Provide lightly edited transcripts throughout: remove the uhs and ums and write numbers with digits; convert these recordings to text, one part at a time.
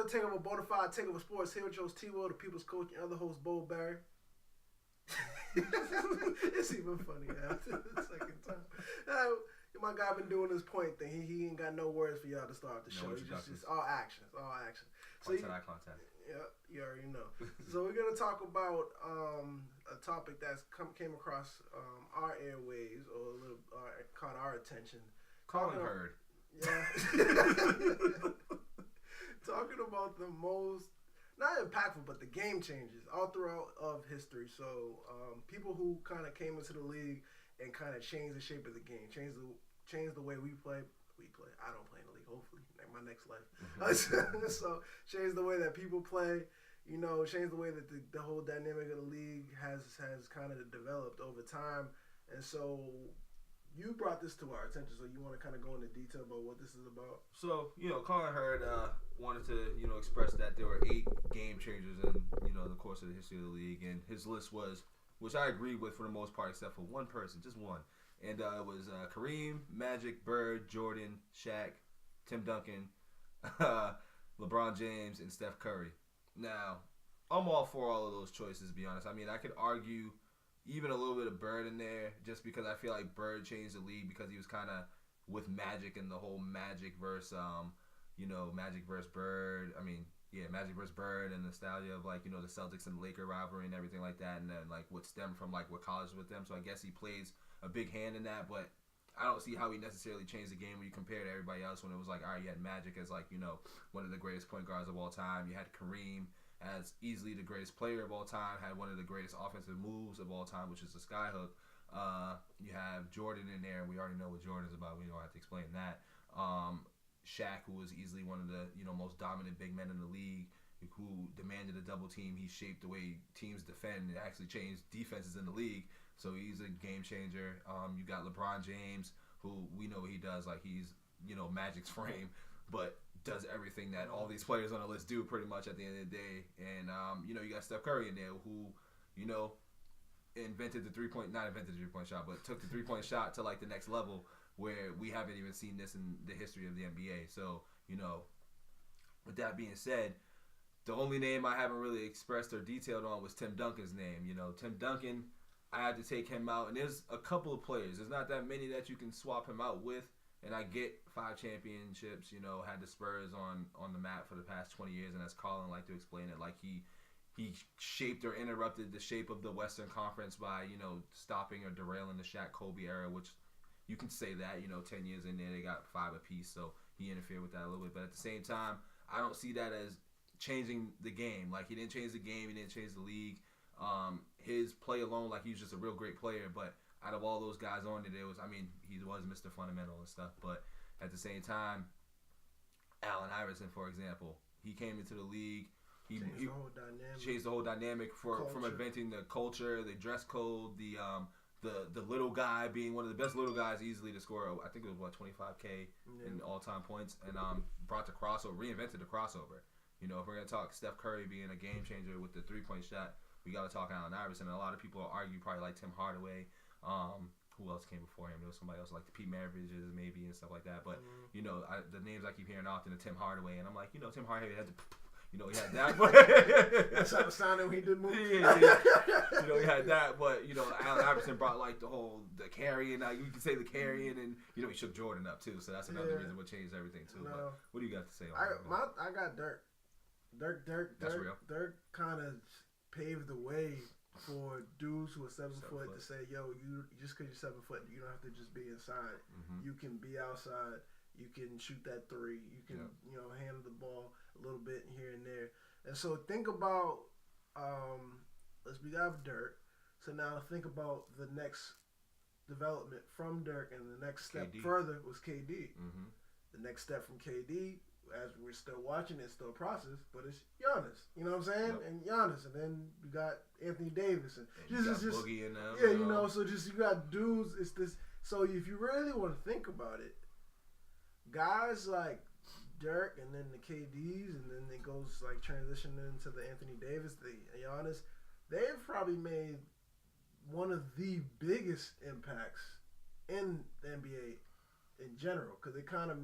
takeover, Bonafide takeover sports. Here with your host T-Wil, the people's coach, and other host Bold Barry. It's even funny after the second time. My guy been doing this point thing. He ain't got no words for y'all to start the show. It's just all action. Eye contact. Yeah, you already know. So we're gonna talk about a topic that's came across our airwaves or a little caught our attention. Colin Hurd. Yeah. Talking about the most, not impactful, but the game changers all throughout of history. So people who kind of came into the league and kind of changed the shape of the game, changed the way we play. I don't play in the league, hopefully, like my next life. Mm-hmm. So change the way that people play, change the way that the whole dynamic of the league has kind of developed over time. And so you brought this to our attention, so you want to kind of go into detail about what this is about? So, Colin Hurd wanted to, express that there were 8 game changers in, the course of the history of the league, and his list was, which I agree with for the most part, except for one person, just one. And it was Kareem, Magic, Bird, Jordan, Shaq, Tim Duncan, LeBron James, and Steph Curry. Now, I'm all for all of those choices, to be honest. I mean, I could argue even a little bit of Bird in there just because I feel like Bird changed the league because he was kind of with Magic and the whole Magic versus, Magic versus Bird. I mean, yeah, Magic versus Bird and nostalgia of, like, the Celtics and Laker rivalry and everything like that, and then, like, what stemmed from, like, what college with them. So I guess he plays a big hand in that, but I don't see how he necessarily changed the game when you compare to everybody else when it was like, all right, you had Magic as, like, one of the greatest point guards of all time. You had Kareem as easily the greatest player of all time, had one of the greatest offensive moves of all time, which is the skyhook. You have Jordan in there, and we already know what Jordan's about. We don't have to explain that. Shaq, who was easily one of the most dominant big men in the league, who demanded a double team. He shaped the way teams defend and actually changed defenses in the league. So he's a game changer. You got LeBron James, who we know what he does. Like, he's, Magic's frame, but does everything that all these players on the list do pretty much at the end of the day. And, you got Steph Curry in there, who, invented the not invented the three-point shot, but took the three-point shot to, like, the next level where we haven't even seen this in the history of the NBA. So, with that being said, the only name I haven't really expressed or detailed on was Tim Duncan's name. Tim Duncan, I had to take him out, and there's a couple of players. There's not that many that you can swap him out with, and I get 5 championships, had the Spurs on the map for the past 20 years, and as Colin liked to explain it, like he shaped or interrupted the shape of the Western Conference by, stopping or derailing the Shaq-Kobe era, which you can say that, 10 years in there, they got 5 apiece, so he interfered with that a little bit. But at the same time, I don't see that as changing the game. Like, he didn't change the game, he didn't change the league. His play alone, like, he was just a real great player, but out of all those guys on it, he was Mr. Fundamental and stuff, but at the same time, Allen Iverson, for example, he came into the league, he changed the whole dynamic from inventing the culture, the dress code, the little guy being one of the best little guys easily to score, I think it was, 25K in all-time points, and brought the crossover, reinvented the crossover. If we're going to talk Steph Curry being a game changer with the three-point shot, we got to talk Allen Iverson. And a lot of people argue probably like Tim Hardaway. Who else came before him? There was somebody else like the Pete Maraviges maybe and stuff like that. But, the names I keep hearing often are Tim Hardaway. And I'm like, Tim Hardaway had he had that. But that's how it sounded when he did moves. Yeah. He had that. But, Allen Iverson brought like the carrying. You can say the carrying. And, he shook Jordan up too. So that's another reason what changed everything too. No. But what do you got to say on that? I got Dirk. That's real. Dirk kind of paved the way for dudes who are 7 foot to say, yo, you just because you're 7 foot, you don't have to just be inside. Mm-hmm. You can be outside. You can shoot that three. You can, handle the ball a little bit here and there. And so think about, we have Dirk. So now think about the next development from Dirk, and the next step further was KD. Mm-hmm. The next step from KD, as we're still watching it, still a process, but it's Giannis. You know what I'm saying? Yep. And Giannis, and then you got Anthony Davis, and you got Boogie in them. Yeah, so just you got dudes. It's this. So if you really want to think about it, guys like Dirk, and then the KDs, and then it goes like transitioning into the Anthony Davis, the Giannis, they've probably made one of the biggest impacts in the NBA in general, because they kind of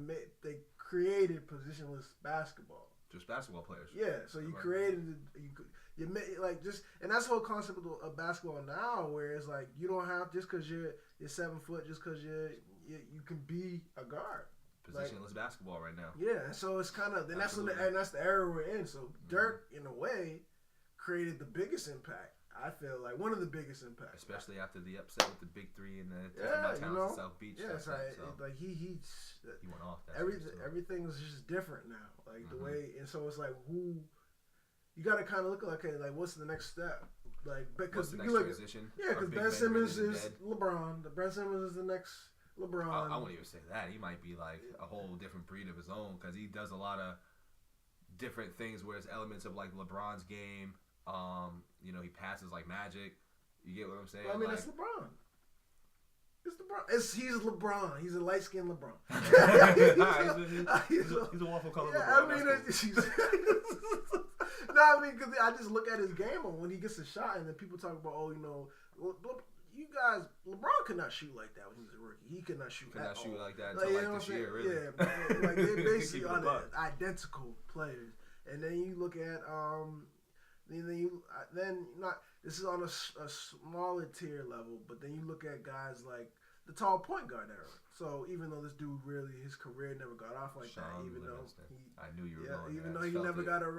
they created positionless basketball. Just basketball players. Yeah, so you created you made like just, and that's the whole concept of basketball now, where it's like you don't have just because you're 7 foot, just because you can be a guard. Positionless basketball right now. Yeah, so it's kind of, and that's the era we're in. So Dirk, in a way, created the biggest impact. I feel like one of the biggest impacts, especially after the upset with the Big Three and the in South Beach. Yeah, so like he went off. Everything is just different now. Like the way, and so it's like who you got to kind of look like, okay, like what's the next step? Like because the next transition? Yeah, because Ben Simmons is LeBron. Ben Simmons is the next LeBron. I wouldn't even say that. He might be like a whole different breed of his own because he does a lot of different things where it's elements of like LeBron's game. He passes like magic. You get what I'm saying? Well, I mean, it's LeBron. It's LeBron. He's LeBron. He's a light skinned LeBron. he's a waffle color LeBron. I mean, no, I mean, because I just look at his game when he gets a shot, and then people talk about, you guys, LeBron could not shoot like that when he was a rookie. He could not shoot like that until this year, really. Yeah, like they're basically identical players. And then you look at this is on a smaller tier level, but then you look at guys like the tall point guard era. So even though this dude his career never got off like that, even though I knew you were going even though he never got a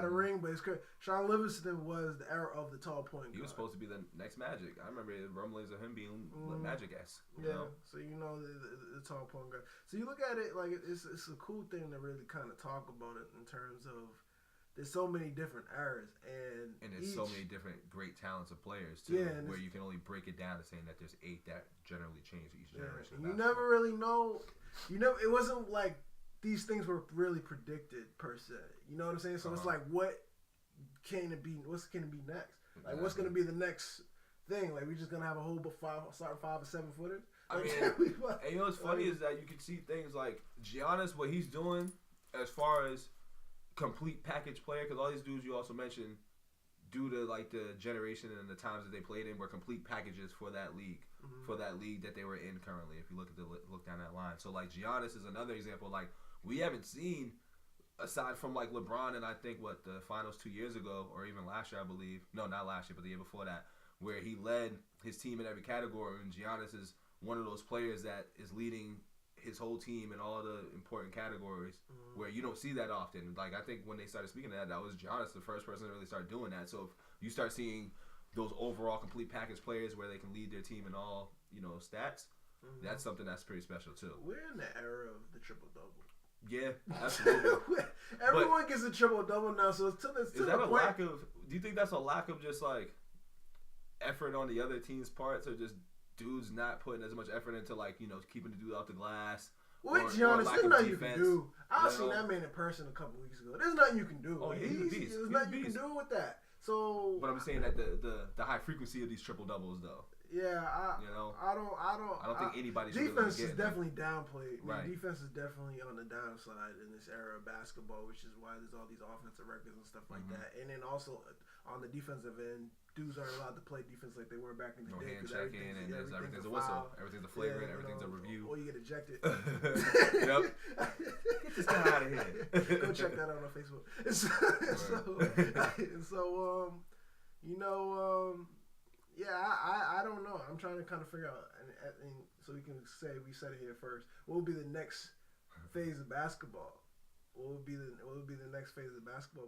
ring, but his career, Sean Livingston was the era of the tall point guard. He was supposed to be the next Magic. I remember the rumblings of him being Magic-esque. Yeah, so the tall point guard. So you look at it like it's a cool thing to really kind of talk about it in terms of. There's so many different eras, and there's so many different great talents of players too. Yeah, where you can only break it down to saying that there's 8 that generally change each generation. And you never really know. It wasn't like these things were really predicted per se. You know what I'm saying? So it's like, what can it be? What's going to be next? Like, what's going to be the next thing? Like, we just going to have a whole 5 or 7 footers? Like, and what's funny is that you can see things like Giannis, what he's doing as far as complete package player, because all these dudes you also mentioned, due to like the generation and the times that they played in, were complete packages for that league, that they were in currently. If you look down that line, so like Giannis is another example. Like we haven't seen, aside from like LeBron and I think the finals 2 years ago or even last year, I believe. No, not last year, but the year before that, where he led his team in every category, and Giannis is one of those players that is leading his whole team in all the important categories where you don't see that often. Like I think when they started speaking of that was Giannis, the first person to really start doing that. So if you start seeing those overall complete package players where they can lead their team in all stats, that's something that's pretty special too. We're in the era of the triple double. Yeah, absolutely. Everyone gets a triple double now, so it's to the is that a lack of? Do you think that's a lack of just like effort on the other team's parts, or just dudes not putting as much effort into keeping the dude off the glass? Well, with Giannis, there's nothing you can do. I seen that man in person a couple weeks ago. There's nothing you can do. Oh, he's a beast. There's nothing you can do with that. So, but I'm saying that the high frequency of these triple doubles, though. Yeah, I don't think anybody. Defense is definitely downplayed. Right. Defense is definitely on the downside in this era of basketball, which is why there's all these offensive records and stuff like that. And then also on the defensive end, dudes aren't allowed to play defense like they were back in the day. Hand checking and everything's a whistle, everything's a flagrant, everything's a review. Or you get ejected. Yep. Get this guy out of here. Go check that out on Facebook. Yeah, I don't know. I'm trying to kind of figure out, and so we can say we said it here first. What would be the next phase of basketball? What would be the next phase of basketball?